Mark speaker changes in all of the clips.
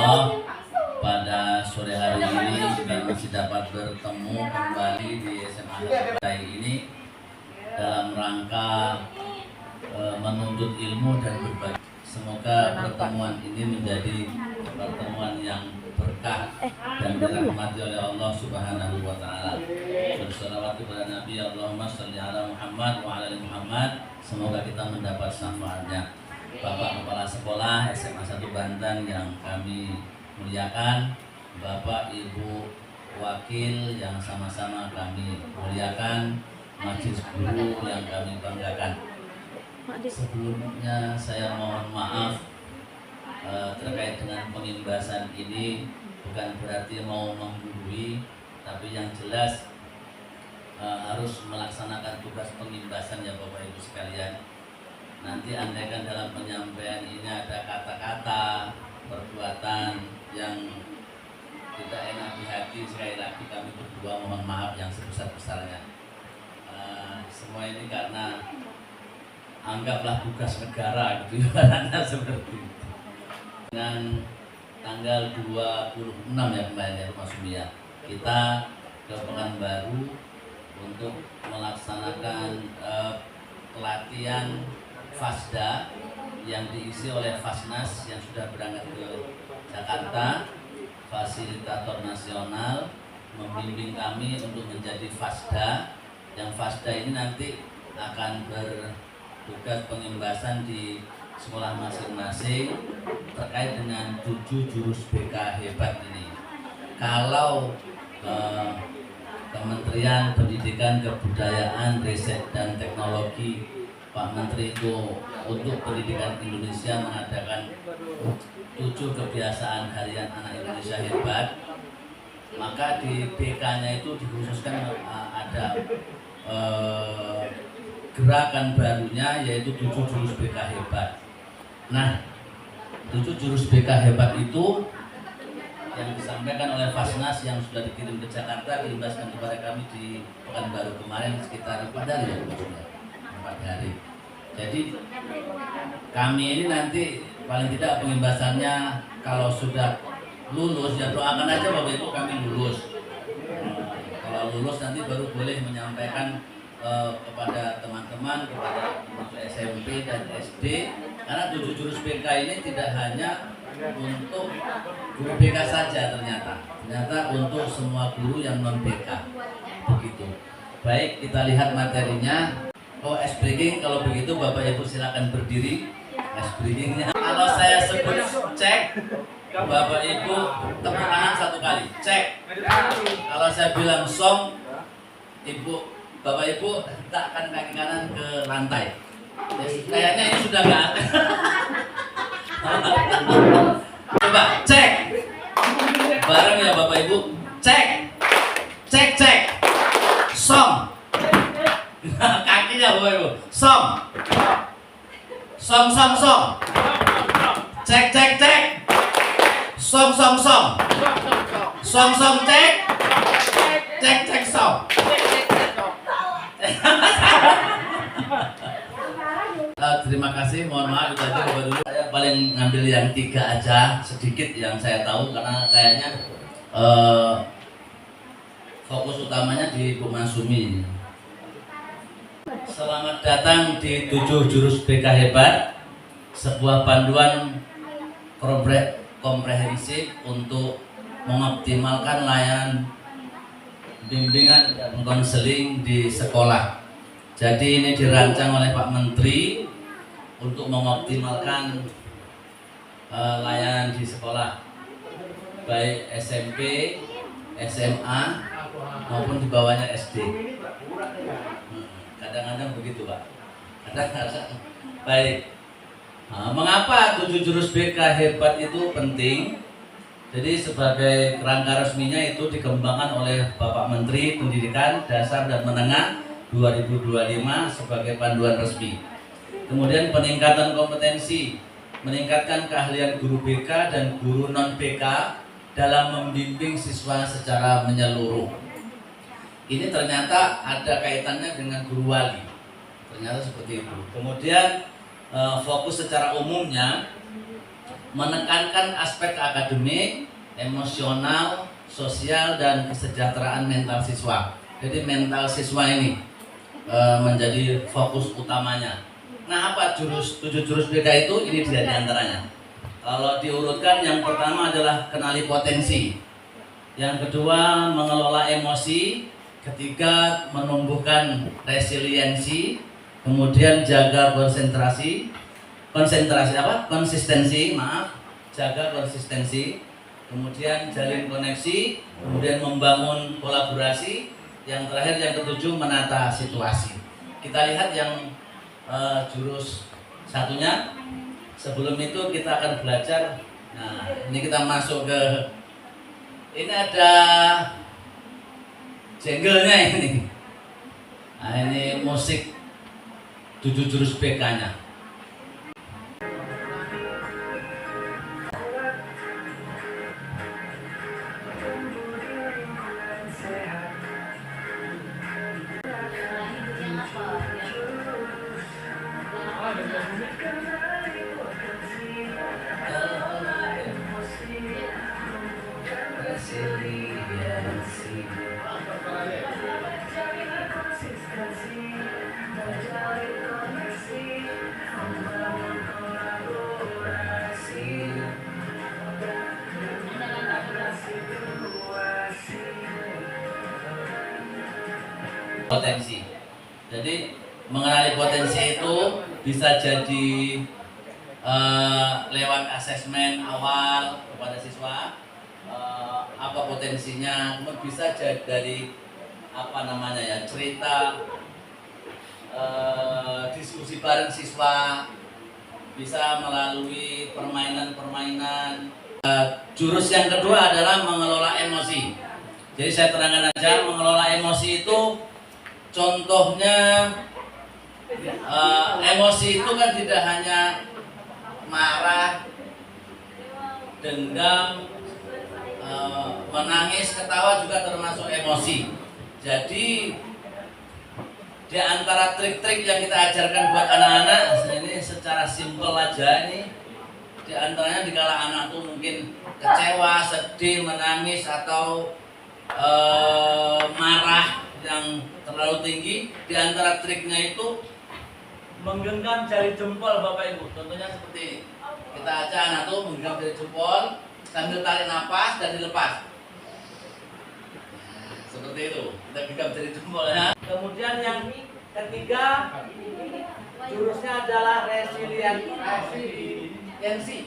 Speaker 1: Allah, pada sore hari ini kita masih dapat bertemu kembali di SMA Partai ini dalam rangka menuntut ilmu dan berbagi. Semoga pertemuan ini menjadi pertemuan yang berkah dan dirahmati oleh Allah Subhanahu wa taala. Bersalawat kepada Nabi Allahumma shalli ala Muhammad wa ala ali Muhammad. Semoga kita mendapat syafaatnya. Bapak Kepala Sekolah SMA 1 Banten yang kami muliakan, Bapak Ibu Wakil yang sama-sama kami muliakan, Majelis Guru yang kami banggakan. Sebelumnya saya mohon maaf terkait dengan pengimbasan ini, bukan berarti mau menggurui, tapi yang jelas harus melaksanakan tugas pengimbasan ya Bapak Ibu sekalian. Nanti andaikan dalam penyampaian ini ada kata-kata, perbuatan yang tidak enak di hati, sekali lagi kami berdua mohon maaf yang sebesar-besarnya. Semua ini karena anggaplah tugas negara gitu ya, seperti itu. Dengan tanggal 26 ya kemarin ya Mas Sumia, kita ke Pekanbaru untuk melaksanakan pelatihan Fasda yang diisi oleh Fasnas yang sudah berangkat ke Jakarta, fasilitator nasional membimbing kami untuk menjadi Fasda, yang Fasda ini nanti akan bertugas pengimbasan di sekolah masing-masing terkait dengan 7 jurus BK hebat ini. Kalau Kementerian Pendidikan, Kebudayaan, Riset dan Teknologi Pak Menteri itu untuk pendidikan Indonesia mengadakan 7 kebiasaan harian anak Indonesia hebat, maka di BK-nya itu dikhususkan ada gerakan barunya yaitu 7 jurus BK hebat. Nah, 7 jurus BK hebat itu yang disampaikan oleh Fasnas yang sudah dikirim ke Jakarta, diimbaskan kepada kami di Pekanbaru kemarin sekitar 4 hari ya, 4 hari. Jadi kami ini nanti paling tidak pengimbasannya kalau sudah lulus, ya doakan aja Bapak Ibu kami lulus. Kalau lulus nanti baru boleh menyampaikan kepada teman-teman, kepada masuk SMP dan SD, karena 7 jurus BK ini tidak hanya untuk guru BK saja ternyata untuk semua guru yang non BK begitu. Baik, kita lihat materinya. Ice breaking, kalau begitu Bapak Ibu silakan berdiri. Ice breakingnya kalau saya sebut cek, Bapak Ibu tepuk tangan 1 kali, cek. Kalau saya bilang song, Bapak Ibu letakkan kaki kanan ke lantai. Kayaknya ini sudah nggak. Coba cek bareng ya Bapak Ibu, cek cek cek song. Kakinya Bapak Ibu, song song song song, cek cek cek, song song song, song song cek cek cek song. Terima kasih, mohon maaf itu aja Bapak dulu. Saya paling ngambil yang 3 aja, sedikit yang saya tahu karena kayaknya fokus utamanya di Bu Masumi. Selamat datang di 7 jurus BK hebat, sebuah panduan komprehensif untuk mengoptimalkan layanan bimbingan dan konseling di sekolah. Jadi ini dirancang oleh Pak Menteri untuk mengoptimalkan layanan di sekolah, baik SMP, SMA maupun di bawahnya SD. Kadang-kadang begitu Pak. Kadang-kadang. Baik. Mengapa 7 jurus BK hebat itu penting? Jadi sebagai kerangka resminya itu dikembangkan oleh Bapak Menteri Pendidikan Dasar dan Menengah 2025 sebagai panduan resmi. Kemudian peningkatan kompetensi, meningkatkan keahlian guru BK dan guru non BK dalam membimbing siswa secara menyeluruh. Ini ternyata ada kaitannya dengan guru wali. Ternyata seperti itu. Kemudian fokus secara umumnya menekankan aspek akademik, emosional, sosial, dan kesejahteraan mental siswa. Jadi mental siswa ini menjadi fokus utamanya. Nah, apa 7 jurus BK itu? Ini dia diantaranya. Kalau diurutkan, yang pertama adalah kenali potensi, yang kedua mengelola emosi, ketiga menumbuhkan resiliensi, kemudian jaga konsistensi, jaga konsistensi, kemudian jalin koneksi, kemudian membangun kolaborasi, yang terakhir yang ketujuh menata situasi. Kita lihat yang jurus satunya. Sebelum itu kita akan belajar. Nah, ini kita masuk ke, ini ada jinglenya ini. Nah, ini musik 7 jurus BK-nya. Potensi. Jadi mengenali potensi itu bisa jadi lewat asesmen awal kepada siswa, apa potensinya, kemudian bisa jadi dari cerita, diskusi bareng siswa, bisa melalui permainan-permainan. Jurus yang kedua adalah mengelola emosi. Jadi saya terangkan aja, mengelola emosi itu contohnya, emosi itu kan tidak hanya marah, dendam, menangis, ketawa juga termasuk emosi. Jadi di antara trik-trik yang kita ajarkan buat anak-anak, ini secara simpel aja, ini di antaranya dikala anak itu mungkin kecewa, sedih, menangis, atau marah yang terlalu tinggi, di antara triknya itu menggenggam jari jempol Bapak Ibu. Contohnya seperti ini. Kita aja anak tuh menggenggam jari jempol sambil tarik nafas dan dilepas. Seperti itu. Kita genggam jari jempol ya. Kemudian yang ketiga, jurusnya adalah resiliensi.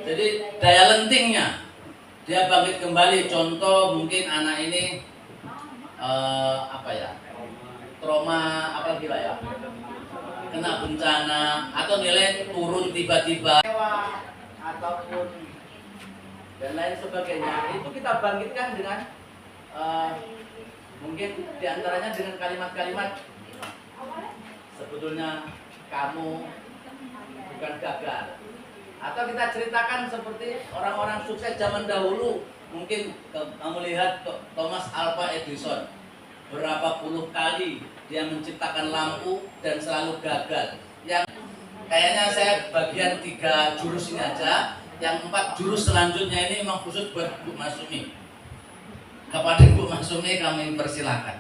Speaker 1: Jadi daya lentingnya, dia bangkit kembali. Contoh mungkin anak ini trauma kena bencana, atau nilai turun tiba-tiba, ataupun dan lain sebagainya. Itu kita bangkitkan dengan mungkin diantaranya dengan kalimat-kalimat, sebetulnya kamu bukan gagal. Atau kita ceritakan seperti orang-orang sukses zaman dahulu. Mungkin kamu lihat Thomas Alva Edison, berapa puluh kali dia menciptakan lampu dan selalu gagal. Yang kayaknya saya bagian 3 jurus ini aja. Yang 4 jurus selanjutnya ini memang khusus buat Bu Masumi. Kepada Bu Masumi kami persilakan.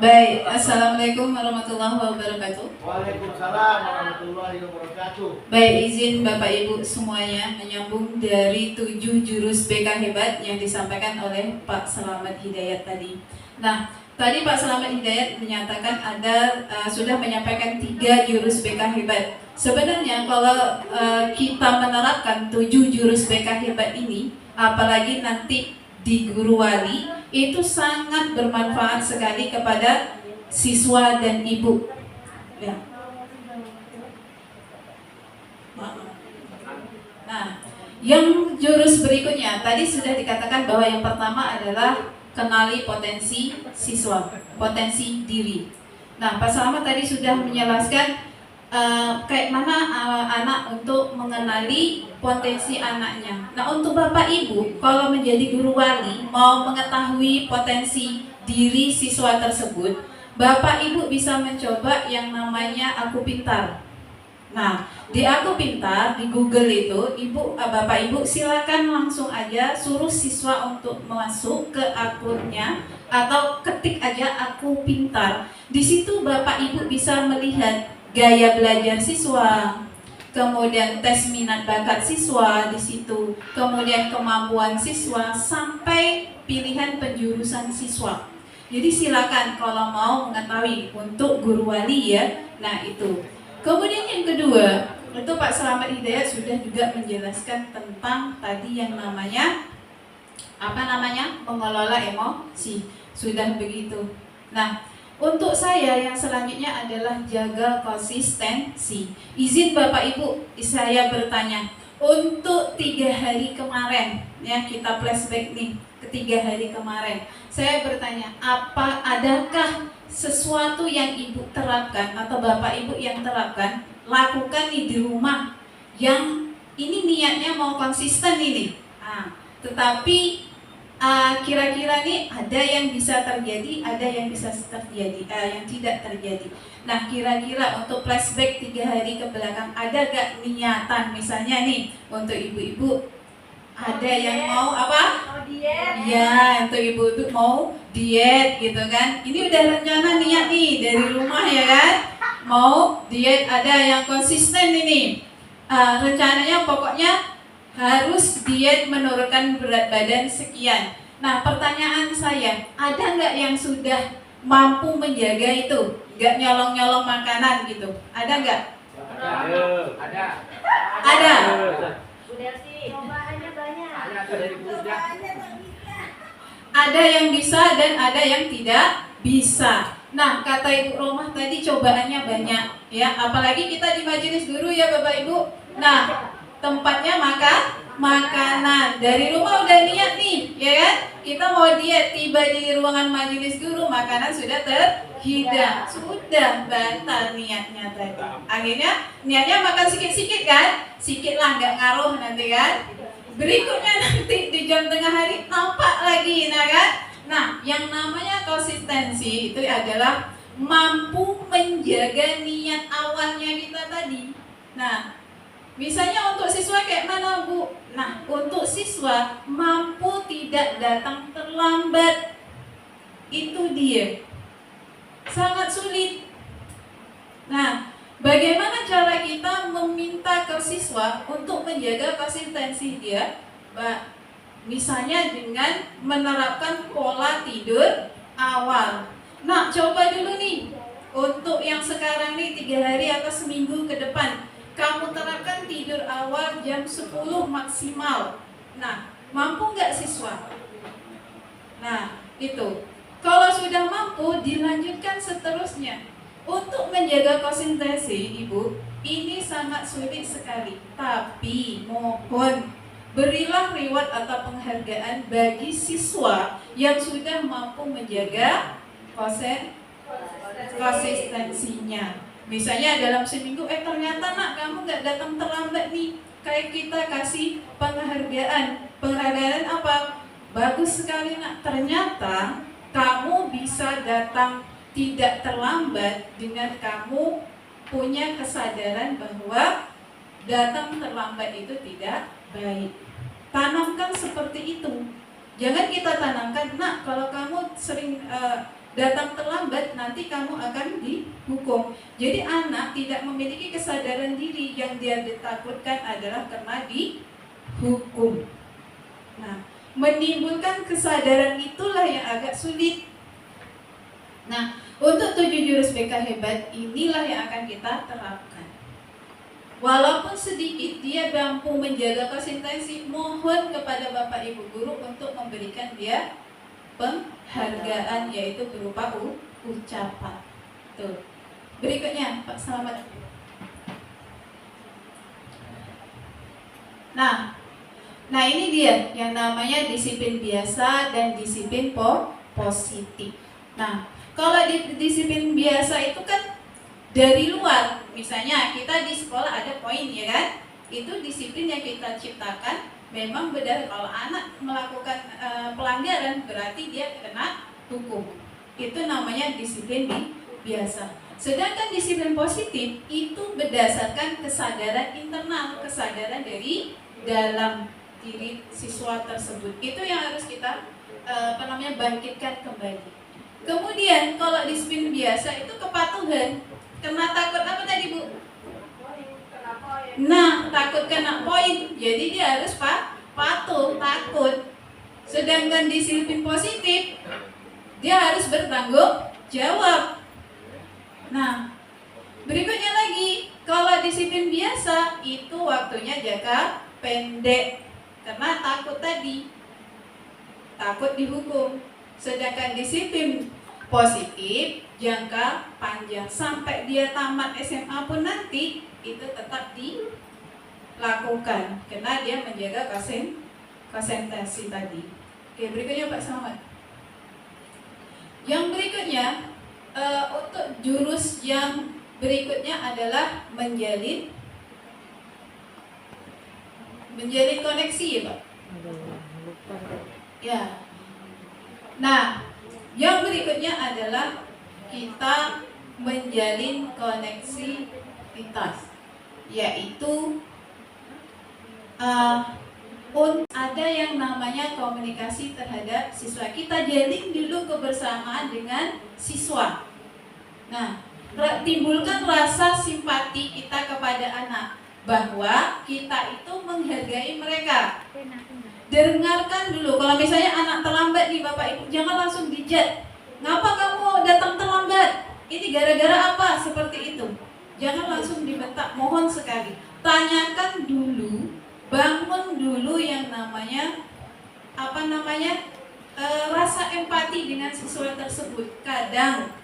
Speaker 2: Baik, Assalamualaikum warahmatullahi wabarakatuh.
Speaker 3: Waalaikumsalam warahmatullahi wabarakatuh.
Speaker 2: Baik, izin Bapak Ibu semuanya menyambung dari 7 jurus BK hebat yang disampaikan oleh Pak Selamat Hidayat tadi. Nah, tadi Pak Selamat Hidayat menyatakan sudah menyampaikan 3 jurus BK hebat. Sebenarnya kalau kita menerapkan 7 jurus BK hebat ini, apalagi nanti di guru wali, itu sangat bermanfaat sekali kepada siswa dan ibu. Ya. Nah, yang jurus berikutnya tadi sudah dikatakan bahwa yang pertama adalah kenali potensi siswa, potensi diri. Nah, Pak Selamat tadi sudah menjelaskan kayak mana anak untuk mengenali potensi anaknya. Nah, untuk Bapak Ibu, kalau menjadi guru wali, mau mengetahui potensi diri siswa tersebut, Bapak Ibu bisa mencoba yang namanya Aku Pintar. Nah, di Aku Pintar, di Google itu, Bapak Ibu silakan langsung aja suruh siswa untuk masuk ke akunnya atau ketik aja Aku Pintar. Di situ Bapak Ibu bisa melihat gaya belajar siswa, kemudian tes minat bakat siswa di situ, kemudian kemampuan siswa sampai pilihan penjurusan siswa. Jadi silakan kalau mau mengetahui untuk guru wali ya. Nah, itu. Kemudian yang kedua, itu Pak Selamat Hidayat sudah juga menjelaskan tentang tadi yang namanya mengelola emosi. Sudah begitu. Nah, untuk saya yang selanjutnya adalah jaga konsistensi. Izin Bapak Ibu, saya bertanya, untuk 3 hari kemarin, ya kita flashback nih ke 3 hari kemarin. Saya bertanya, adakah sesuatu yang Ibu terapkan atau Bapak Ibu yang terapkan, lakukan nih di rumah, yang ini niatnya mau konsisten ini. Tetapi kira-kira nih ada yang bisa terjadi, ada yang bisa terjadi, yang tidak terjadi. Nah, kira-kira untuk flashback 3 hari ke belakang, ada gak niatan misalnya nih untuk ibu-ibu, ada yang mau apa?
Speaker 4: Mau diet.
Speaker 2: Ya, untuk ibu-ibu mau diet gitu kan. Ini udah rencana niat nih dari rumah ya kan. Mau diet, ada yang konsisten ini. Rencananya pokoknya harus diet menurunkan berat badan sekian. Nah, pertanyaan saya, ada nggak yang sudah mampu menjaga itu? Nggak nyolong-nyolong makanan gitu? Ada nggak?
Speaker 3: Ada.
Speaker 2: Ada.
Speaker 4: Udah sih. Cobaannya banyak.
Speaker 2: Ada yang bisa dan ada yang tidak bisa. Nah, kata Ibu Romah tadi cobaannya banyak ya, apalagi kita di majelis guru ya Bapak Ibu. Nah, tempatnya makanan. Dari rumah udah niat nih, ya kan? Kita mau diet, tiba di ruangan majelis guru, makanan sudah terhidang. Sudah batal niatnya tadi. Akhirnya niatnya makan sikit-sikit kan? Sikit lah, nggak ngaruh nanti kan? Berikutnya nanti di jam tengah hari nampak lagi, nah kan? Nah, yang namanya konsistensi itu adalah mampu menjaga niat awalnya kita tadi. Nah, misalnya untuk siswa kayak mana Bu? Nah, untuk siswa mampu tidak datang terlambat. Itu dia. Sangat sulit. Nah, bagaimana cara kita meminta ke siswa untuk menjaga konsistensi dia? Misalnya dengan menerapkan pola tidur awal. Nah, coba dulu nih untuk yang sekarang nih 3 hari atau seminggu ke depan, kamu terapkan tidur awal jam 10 maksimal. Nah, mampu nggak siswa? Nah, itu. Kalau sudah mampu, dilanjutkan seterusnya. Untuk menjaga konsistensi, Ibu, ini sangat sulit sekali. Tapi mohon berilah reward atau penghargaan bagi siswa yang sudah mampu menjaga konsistensinya. Misalnya dalam seminggu, ternyata nak kamu nggak datang terlambat nih, kayak kita kasih penghargaan. Penghargaan apa? Bagus sekali nak, ternyata kamu bisa datang tidak terlambat dengan kamu punya kesadaran bahwa datang terlambat itu tidak baik. Tanamkan seperti itu. Jangan kita tanamkan, nak kalau kamu sering datang terlambat, nanti kamu akan dihukum. Jadi anak tidak memiliki kesadaran diri, yang dia ditakutkan adalah karena dihukum. Nah, menimbulkan kesadaran itulah yang agak sulit. Nah, untuk 7 jurus BK hebat inilah yang akan kita terapkan. Walaupun sedikit, dia mampu menjaga konsistensi. Mohon kepada Bapak Ibu Guru untuk memberikan dia penghargaan, yaitu berupa ucapan. Tuh. Berikutnya, Pak Selamat. Nah ini dia yang namanya disiplin biasa dan disiplin positif. Nah, kalau di disiplin biasa itu kan dari luar. Misalnya kita di sekolah ada poin ya kan? itu disiplin yang kita ciptakan memang benar. Kalau anak melakukan pelanggaran berarti dia kena hukum. Itu namanya disiplin biasa. Sedangkan disiplin positif itu berdasarkan kesadaran internal, kesadaran dari dalam diri siswa tersebut. Itu yang harus kita bangkitkan kembali. Kemudian kalau disiplin biasa itu kepatuhan. Kena takut apa tadi Bu? Nah, takut kena poin. Jadi dia harus patuh, takut. Sedangkan disiplin positif dia harus bertanggung jawab. Nah, berikutnya lagi, kalau disiplin biasa itu waktunya jangka pendek karena takut tadi, takut dihukum. Sedangkan disiplin positif jangka panjang sampai dia tamat SMA pun nanti itu tetap dilakukan karena dia menjaga konsentrasi tadi. Oke, berikutnya Pak Selamat. Yang berikutnya untuk jurus yang berikutnya adalah menjalin koneksi ya Pak. Ya. Nah, yang berikutnya adalah kita menjalin koneksivitas, yaitu ada yang namanya komunikasi terhadap siswa. Kita jalin dulu kebersamaan dengan siswa. Nah, timbulkan rasa simpati kita kepada anak bahwa kita itu menghargai mereka. Dengarkan dulu. Kalau misalnya anak terlambat nih Bapak Ibu, jangan langsung dijat. Ngapa kamu datang terlambat? Ini gara-gara apa? Seperti itu. Jangan langsung dibentak. Mohon sekali. Tanyakan dulu, bangun dulu yang namanya rasa empati dengan siswa tersebut. Kadang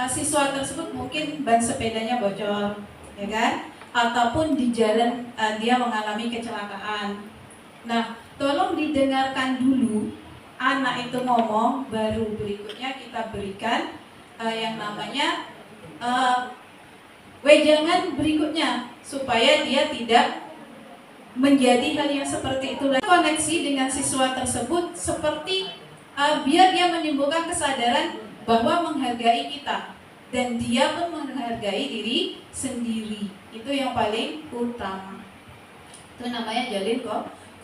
Speaker 2: siswa tersebut mungkin ban sepedanya bocor, ya kan? Ataupun di jalan dia mengalami kecelakaan. Nah, tolong didengarkan dulu anak itu ngomong, baru berikutnya kita berikan yang namanya wejangan berikutnya supaya dia tidak menjadi hal yang seperti itu. Koneksi dengan siswa tersebut seperti biar dia menimbulkan kesadaran bahwa menghargai kita dan dia pun menghargai diri sendiri. Itu yang paling utama. Itu namanya jalin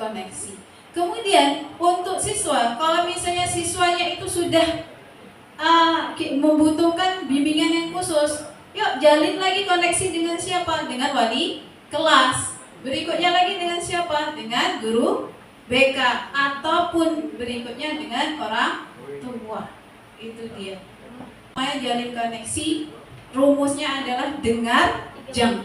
Speaker 2: koneksi. Kemudian untuk siswa, kalau misalnya siswanya itu sudah membutuhkan bimbingan yang khusus, yuk jalin lagi koneksi dengan siapa? Dengan wali kelas. Berikutnya lagi dengan siapa? Dengan guru BK ataupun berikutnya dengan orang tua. Itu dia. Namanya jalin koneksi, rumusnya adalah dengar jam.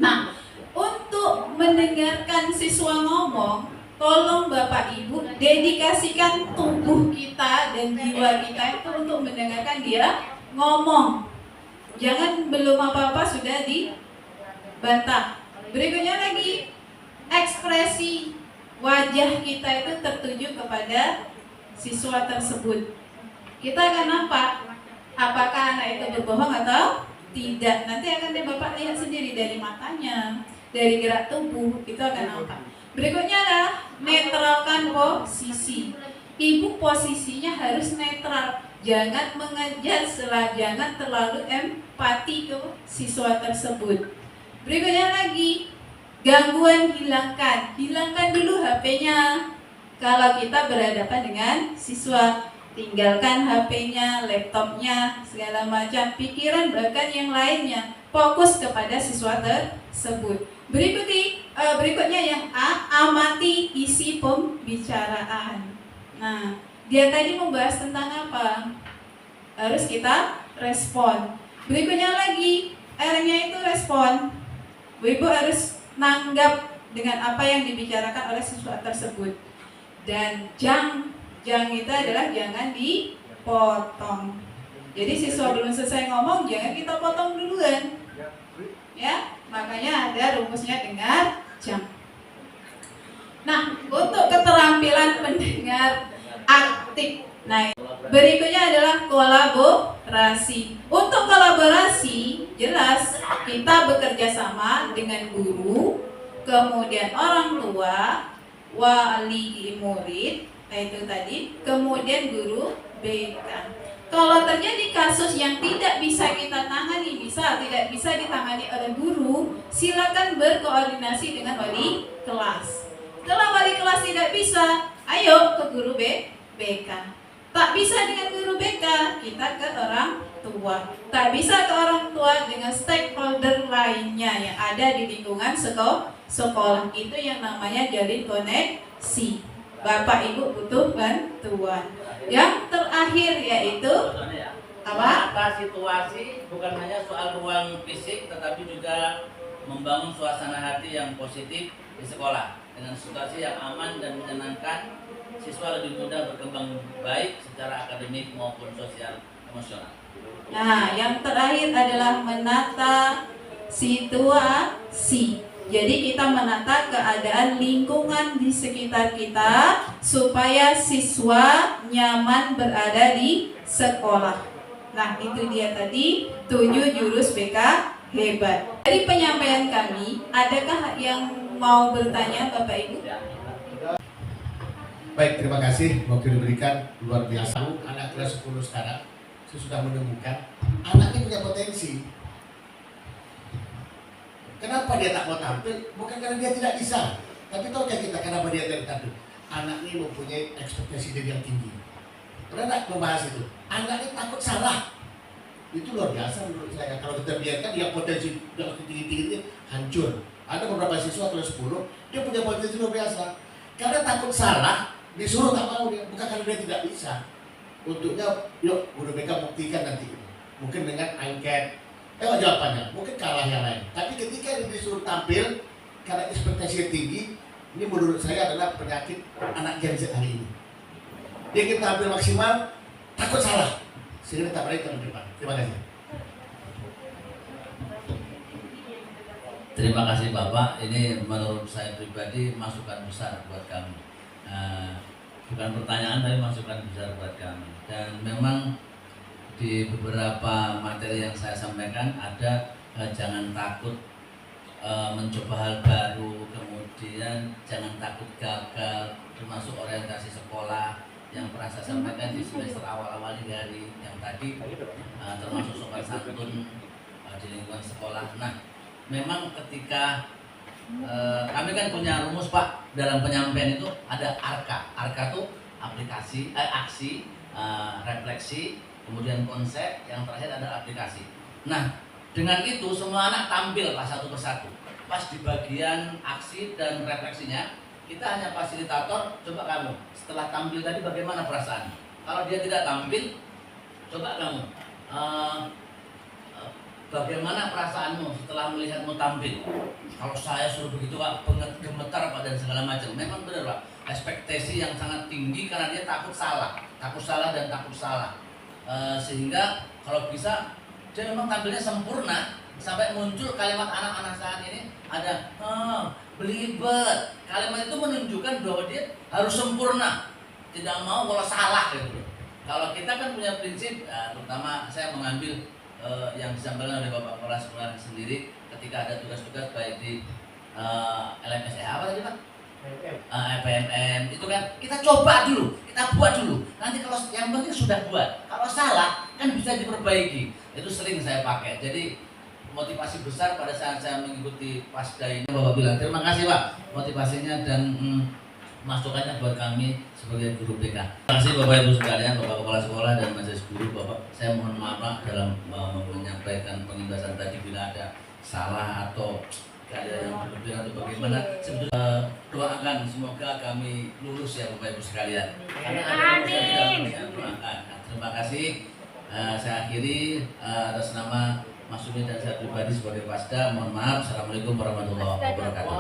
Speaker 2: Nah, untuk mendengarkan siswa ngomong, tolong Bapak Ibu dedikasikan tubuh kita dan jiwa kita itu untuk mendengarkan dia ngomong. Jangan belum apa-apa sudah dibantah. Berikutnya lagi, ekspresi wajah kita itu tertuju kepada siswa tersebut. Kita akan nampak apakah anak itu berbohong atau tidak. Nanti akan Bapak lihat sendiri dari matanya, dari gerak tubuh, itu akan nampak. Berikutnya adalah netralkan posisi. Ibu posisinya harus netral, jangan mengejar, jangan terlalu empati ke siswa tersebut. Berikutnya lagi, gangguan hilangkan. Hilangkan dulu HP-nya. Kalau kita berhadapan dengan siswa, tinggalkan HP-nya, laptopnya, segala macam, pikiran bahkan yang lainnya. Fokus kepada siswa tersebut. Berikutnya yang A, amati isi pembicaraan. Nah, dia tadi membahas tentang apa? Harus kita respon. Berikutnya lagi, R-nya itu respon. Ibu harus nanggap dengan apa yang dibicarakan oleh siswa tersebut. Dan jang itu adalah jangan dipotong. Jadi siswa belum selesai ngomong, jangan kita potong duluan. Ya, makanya ada rumusnya dengar jam. Nah, untuk keterampilan mendengar aktif. Nah, berikutnya adalah kolaborasi. Untuk kolaborasi, jelas kita bekerja sama dengan guru, kemudian orang tua, wali murid, itu tadi, kemudian guru BK. Kalau terjadi kasus yang tidak bisa kita tangani, tidak bisa ditangani oleh guru, silakan berkoordinasi dengan wali kelas. Kalau wali kelas tidak bisa, ayo ke guru BK. Tak bisa dengan guru BK, kita ke orang tua. Tak bisa ke orang tua dengan stakeholder lainnya yang ada di lingkungan sekolah. Itu yang namanya jalin koneksi. Bapak Ibu butuh bantuan. Yang terakhir yaitu apa?
Speaker 1: Menata situasi bukan hanya soal ruang fisik, tetapi juga membangun suasana hati yang positif di sekolah dengan situasi yang aman dan menyenangkan. Siswa lebih mudah berkembang baik secara akademik maupun sosial emosional.
Speaker 2: Nah, yang terakhir adalah menata situasi. Jadi kita menata keadaan lingkungan di sekitar kita supaya siswa nyaman berada di sekolah. Nah, itu dia tadi 7 jurus BK hebat. Dari penyampaian kami, adakah yang mau bertanya Bapak Ibu?
Speaker 5: Baik, terima kasih. Waktu diberikan luar biasa. Anak kelas 10 sekarang saya sudah menemukan anak ini punya potensi. Kenapa dia tak mau tampil? Bukan karena dia tidak bisa. Tapi tahukah kita kenapa dia tidak tampil? Anak ini mempunyai ekspektasi diri yang tinggi. Pernah tak membahas itu? Anak ini takut salah. Itu luar biasa menurut saya. Kalau kita biarkan dia potensi tinggi-tinggi hancur. Ada beberapa siswa kelas 10, dia punya potensi luar biasa. Karena takut salah, disuruh tak mau dia. Bukan karena dia tidak bisa. Untuknya, yuk, udah mereka buktikan nanti. Mungkin dengan angket. Jawabannya, mungkin kalah yang lain. Tapi ketika dia disuruh tampil, karena ekspektasi tinggi, ini menurut saya adalah penyakit anak Gen Z hari ini. Dia ingin tampil maksimal, takut salah, sehingga tak berani ke depan. Terima kasih.
Speaker 1: Terima kasih Bapak. Ini menurut saya pribadi masukan besar buat kami. Bukan pertanyaan, tapi masukan besar buat kami. Dan memang di beberapa materi yang saya sampaikan ada jangan takut mencoba hal baru, kemudian jangan takut gagal, termasuk orientasi sekolah yang pernah saya sampaikan di semester awal-awal dari yang tadi, termasuk sopan santun di lingkungan sekolah. Nah, memang ketika kami kan punya rumus Pak dalam penyampaian itu ada ARKA itu aplikasi, aksi, refleksi, kemudian konsep, yang terakhir ada aplikasi. Nah, dengan itu semua anak tampil Pak satu persatu. Pas di bagian aksi dan refleksinya, kita hanya fasilitator. Coba kamu, setelah tampil tadi bagaimana perasaan? Kalau dia tidak tampil, coba kamu, bagaimana perasaanmu setelah melihatmu tampil? Kalau saya suruh begitu Pak, gemetar Pak dan segala macam. Memang benar Pak, ekspektasi yang sangat tinggi karena dia takut salah dan takut salah. Sehingga kalau bisa dia memang tampilnya sempurna sampai muncul kalimat anak-anak saat ini ada belibet. Kalimat itu menunjukkan bahwa dia harus sempurna, tidak mau kalau salah gitu. Kalau kita kan punya prinsip, terutama saya mengambil yang disampaikan oleh Bapak Kepala Sekolah sendiri ketika ada tugas-tugas baik di LMSE apa tadi Pak? FPMM itu kan kita coba dulu, kita buat dulu. Nanti kalau yang penting sudah buat, kalau salah kan bisa diperbaiki. Itu sering saya pakai. Jadi motivasi besar pada saat saya mengikuti Pasda ini Bapak bilang terima kasih Pak motivasinya dan masukannya buat kami sebagai guru BK. Terima kasih Bapak Ibu sekalian, Bapak Kepala Sekolah dan Majelis Guru. Bapak, saya mohon maaf Pak dalam menyampaikan pengimbasan tadi bila ada salah atau ada yang berlebihan atau bagaimana. Sebetulnya doakan semoga kami lulus ya Bapak Ibu sekalian. Karena ada yang tidak doakan. Terima kasih. Saya akhiri atas nama Mas Sumi dan saya pribadi sebagai Pasda. Mohon maaf. Assalamualaikum warahmatullahi wabarakatuh.